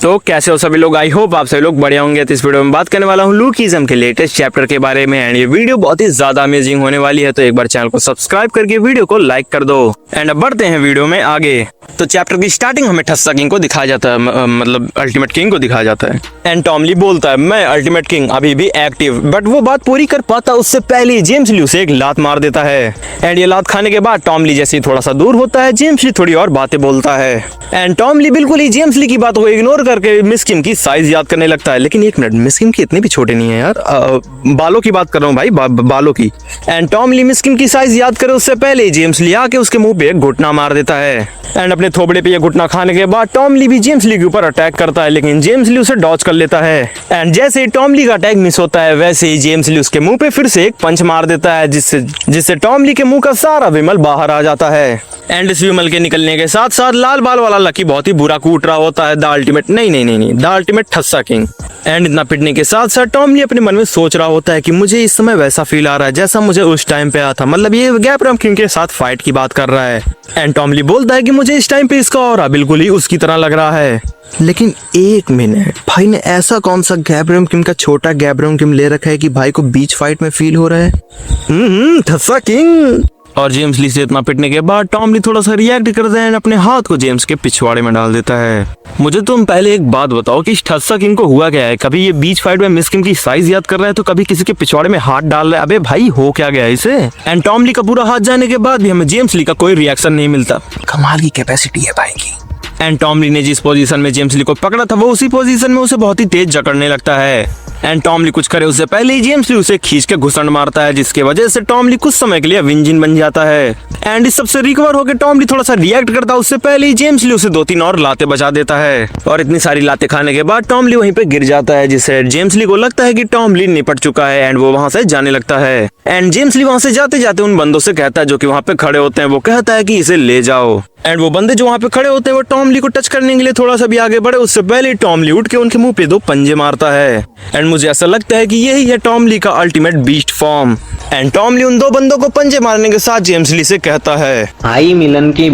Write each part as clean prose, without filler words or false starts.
सो कैसे हो सभी लोग। आई होप आप सभी लोग बढ़िया होंगे। तो इस वीडियो में बात करने वाला हूँ लुकिज्म के लेटेस्ट चैप्टर के बारे में एंड ये वीडियो बहुत ही ज्यादा अमेजिंग होने वाली है। तो एक बार चैनल को सब्सक्राइब करके वीडियो को लाइक कर दो एंड अब बढ़ते हैं वीडियो में आगे। तो चैप्टर की स्टार्टिंग हमें ठस्सा किंग को दिखाया जाता है, मतलब अल्टीमेट किंग को दिखाया जाता है एंड टॉम ली बोलता है मैं अल्टीमेट किंग अभी भी एक्टिव, बट वो बात पूरी कर पाता उससे पहले ही जेम्स ली उसे एक लात मार देता है एंड ये लात खाने के बाद टॉम ली जैसे ही थोड़ा सा दूर होता है जेम्स ली थोड़ी और बातें बोलता है एंड टॉम ली बिल्कुल ही जेम्स ली की बातों को इग्नोर करके मिस किम की साइज याद करने लगता है। लेकिन एक मिनट, मिस किम की इतने भी छोटे नहीं है यार, बालों की बात कर रहा हूँ भाई, बालों की। एंड टॉम ली मिस किम की साइज याद करे उससे पहले ही जेम्स ली आके उसके मुंह पे एक घुटना मार देता है एंड अपने थोबड़े पे ये घुटना खाने के बाद टॉम ली भी जेम्स ली के ऊपर अटैक करता है, लेकिन जेम्स ली उसे डॉज कर लेता है एंड जैसे ही टॉम ली का अटैक मिस होता है वैसे ही जेम्स ली उसके मुंह पे फिर से एक पंच मार देता है जिससे टॉम ली के मुंह का सारा विमल बाहर आ जाता है एंड इस विमल के निकलने के साथ साथ लाल बाल वाला लकी बहुत ही बुरा कूट रहा होता है द अल्टीमेट द अल्टीमेट ठस्सा किंग एंड इतना पिटने के साथ साथ टॉम ली अपने मन में सोच रहा होता है कि मुझे इस समय वैसा फील आ रहा है जैसा मुझे उस टाइम पे आया था, मतलब ये गैब्रम किंग के साथ फाइट की बात कर रहा है एंड टॉम ली बोलता है कि मुझे इस टाइम पे इसका ऑरा बिल्कुल ही उसकी तरह लग रहा है। लेकिन एक मिनट, भाई ने ऐसा कौन सा गैब्रम किंग का छोटा गैब्रम किंग ले रखा है कि भाई को बीच फाइट में फील हो रहा है ठस्सा किंग। और जेम्स ली से इतना पिटने के बाद टॉम ली थोड़ा सा रिएक्ट करता है एंड अपने हाथ को जेम्स के पिछवाड़े में डाल देता है। मुझे तुम पहले एक बात बताओ कि इस ठस्सा किंग को हुआ क्या है, कभी ये बीच फाइट में मिस किंग की साइज याद कर रहा है तो कभी किसी के पिछवाड़े में हाथ डाल रहा है। अबे भाई हो क्या गया इसे। एंड टॉम ली का पूरा हाथ जाने के बाद भी हमें जेम्स ली का कोई रिएक्शन नहीं मिलता। कमाल की कैपेसिटी है भाई की। एंड टॉम ली ने जिस पोजीशन में जेम्स ली को पकड़ा था वो उसी पोजीशन में उसे बहुत ही तेज जकड़ने लगता है एंड टॉम ली कुछ करे उससे पहले ही जेम्स ली उसे खींच के घुसंड मारता है जिसके वजह से टॉम ली कुछ समय के लिए विंजिन बन जाता है एंड इस सबसे रिकवर होकर टॉम ली थोड़ा सा रिएक्ट करता है उससे पहले ही जेम्स ली उसे 2-3 और लाते बचा देता है और इतनी सारी लाते खाने के बाद टॉम ली वहीं पे गिर जाता है जिससे जेम्स ली को लगता है कि टॉम ली निपट चुका है एंड वो वहां से जाने लगता है एंड जेम्स ली वहां से जाते जाते उन बंदों से कहता है जो कि वहां पे खड़े होते हैं, वो कहता है कि इसे ले जाओ एंड वो बंदे जो वहां पे खड़े होते हैं वो टॉम ली को टच करने के लिए थोड़ा सा भी आगे बढ़े उससे पहले टॉम ली उठ के उनके मुंह पे 2 पंजे मारता है एंड मुझे ऐसा लगता है कि यही है टॉम ली का ultimate beast form and Tom Lee उन 2 बंदों को पंजे मारने के साथ जेम्स ली से कहता है आई मिलन की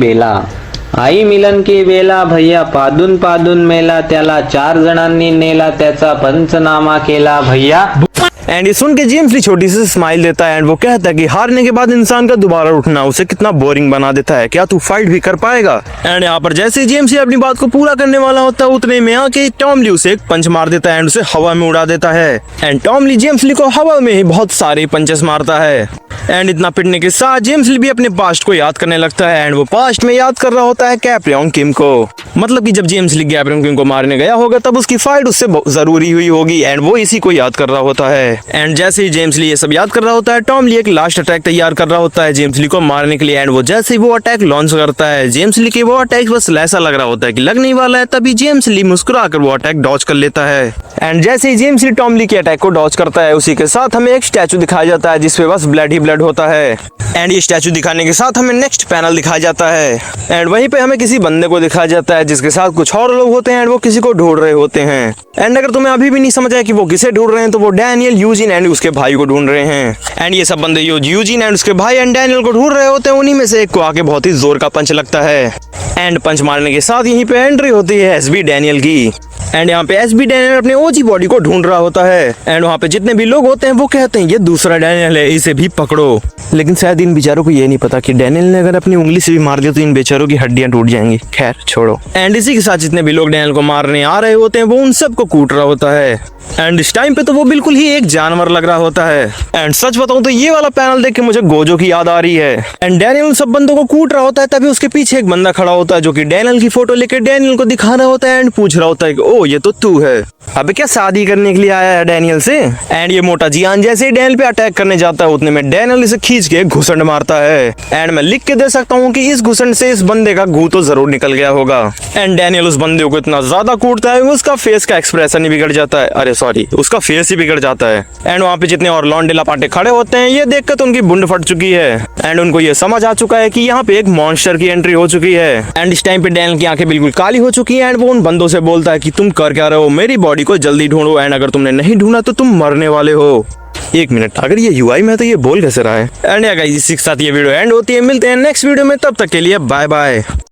बेला भैया पादून पादून मेला त्याला 4 जणांनी नेला त्याचा पंचनामा केला भैया। एंड ये सुन के जेम्स ली छोटी सी स्माइल देता है एंड वो कहता है कि हारने के बाद इंसान का दोबारा उठना उसे कितना बोरिंग बना देता है, क्या तू फाइट भी कर पाएगा। एंड यहाँ पर जैसे ही जेम्स ली अपनी बात को पूरा करने वाला होता है उतने में आके टॉम ली उसे एक पंच मार देता है एंड उसे हवा में उड़ा देता है एंड टॉम ली जेम्स ली को हवा में ही बहुत सारे पंचेस मारता है एंड इतना पिटने के साथ जेम्स ली भी अपने पास्ट को याद करने लगता है एंड वो पास्ट में याद कर रहा होता है कैप्रियन किम को, मतलब कि जब जेम्स ली कैप्रियन किम को मारने गया होगा तब उसकी फाइट उससे जरूरी हुई होगी एंड वो इसी को याद कर रहा होता है एंड जैसे ही जेम्स ली ये सब याद कर रहा होता है टॉम ली एक लास्ट अटैक तैयार कर रहा होता है जेम्स ली को मारने के लिए एंड वो जैसे ही वो अटैक लॉन्च करता है जेम्स ली के वो अटैक बस ऐसा लग रहा होता है कि लगने वाला है, तभी जेम्स ली मुस्कुरा कर वो अटैक डॉज कर लेता है एंड जैसे ही जेम्स ली टॉम ली के अटैक को डॉज करता है उसी के साथ हमें एक स्टैचू दिखाया जाता है जिसपे बस ब्लड ही ब्लड होता है एंड ये स्टैचू दिखाने के साथ हमें नेक्स्ट पैनल दिखाया जाता है एंड वहीं पे हमें किसी बंदे को दिखाया जाता है जिसके साथ कुछ और लोग होते हैं एंड वो किसी को ढूंढ रहे होते हैं एंड अगर तुम्हें अभी भी नहीं समझ आया कि वो किसे ढूंढ रहे हैं तो वो डैनियल, यूजिन एंड उसके भाई को ढूंढ रहे हैं एंड ये सब बंदे यूजिन एंड उसके भाई एंड डैनियल को ढूंढ रहे होते हैं। उन्हीं में से एक को आके बहुत ही जोर का पंच लगता है एंड पंच मारने के साथ यहीं पे एंट्री होती है एसबी डैनियल की एंड यहाँ पे एसबी डैनियल अपने ओजी बॉडी को ढूंढ रहा होता है एंड वहाँ पे जितने भी लोग होते हैं वो कहते हैं ये दूसरा डैनियल है, इसे भी पकड़ो। लेकिन शायद इन बेचारों को ये नहीं पता कि डैनियल ने अगर अपनी उंगली से भी मार दिया तो इन बेचारों की हड्डियां टूट जाएंगी। खैर छोड़ो। एंड इसी के साथ जितने भी लोग डैनियल को मारने आ रहे होते हैं वो उन सबको कूट रहा होता है एंड इस टाइम पे तो वो बिल्कुल ही एक जानवर लग रहा होता है एंड सच बताऊं तो ये वाला पैनल देख के मुझे गोजो की याद आ रही है एंड डैनियल उन सब बंदों को कूट रहा होता है तभी उसके पीछे एक बंदा खड़ा होता है जो कि डैनियल की फोटो लेकर डैनियल को दिखा रहा होता है एंड पूछ रहा होता है कि ओ ये तो तू है, अबे क्या शादी करने के लिए आया है डैनियल से। एंड ये मोटा जियान जैसे ही डैनियल पे अटैक करने जाता है उतने में डैनियल इसे खींच के घुसंड मारता है एंड मैं लिख के दे सकता हूँ कि इस घुसंड से इस बंदे का गू तो जरूर निकल गया होगा एंड डैनियल उस बंदे को इतना ज्यादा कूटता है उसका फेस का एक्सप्रेशन ही बिगड़ जाता है, अरे सॉरी उसका फेस ही बिगड़ जाता है एंड वहाँ पे जितने और लॉन्डे लपाटे खड़े होते हैं ये देखकर तो उनकी बुंड फट चुकी है एंड उनको ये समझ आ चुका है कि यहाँ पे एक मॉन्स्टर की एंट्री हो चुकी है एंड इस टाइम पे डैनियल की आंखें बिल्कुल काली हो चुकी है एंड वो उन बंदों से बोलता है कि तुम कर क्या रहे हो, मेरी बॉडी को जल्दी ढूंढो एंड अगर तुमने नहीं ढूंढा तो तुम मरने वाले हो। एक मिनट, अगर ये यूआई में तो ये बोल कैसे रहा है। एंड गाइस इसी के साथ ये वीडियो एंड होती है, मिलते हैं नेक्स्ट वीडियो में, तब तक के लिए बाय बाय।